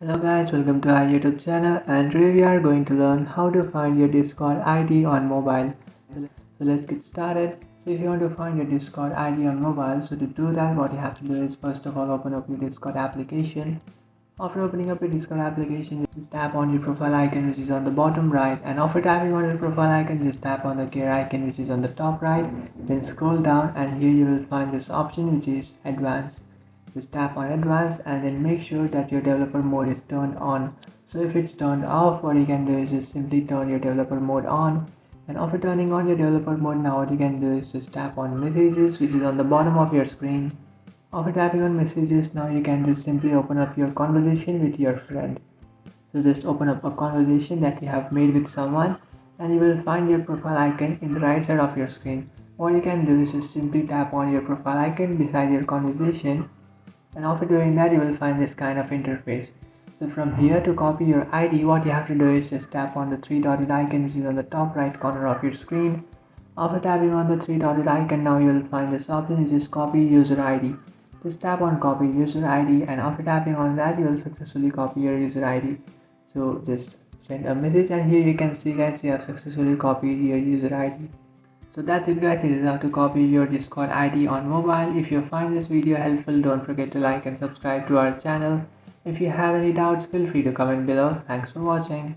Hello guys, welcome to our YouTube channel, and today we are going to learn how to find your Discord ID on mobile. So let's get started. So if you want to find your Discord ID on mobile, so to do that what you have to do is first of all open up your Discord application. After opening up your Discord application, just tap on your profile icon which is on the bottom right, and after tapping on your profile icon just tap on the gear icon which is on the top right, then scroll down and here you will find this option which is advanced. Just tap on advanced and then make sure that your developer mode is turned on. So if it's turned off, what you can do is just simply turn your developer mode on, and after turning on your developer mode, now what you can do is just tap on messages which is on the bottom of your screen. After tapping on messages, now you can just simply open up your conversation with your friend. So just open up a conversation that you have made with someone, and you will find your profile icon in the right side of your screen. What you can do is just simply tap on your profile icon beside your conversation, and after doing that you will find this kind of interface. So from here, to copy your ID, what you have to do is just tap on the three dotted icon which is on the top right corner of your screen. After tapping on the three dotted icon, now you will find this option which is copy user ID. Just tap on copy user ID, and after tapping on that you will successfully copy your user ID. So just send a message, and here you can see guys you have successfully copied your user ID. So that's it guys, this is how to copy your Discord ID on mobile. If you find this video helpful, don't forget to like and subscribe to our channel. If you have any doubts, feel free to comment below. Thanks for watching.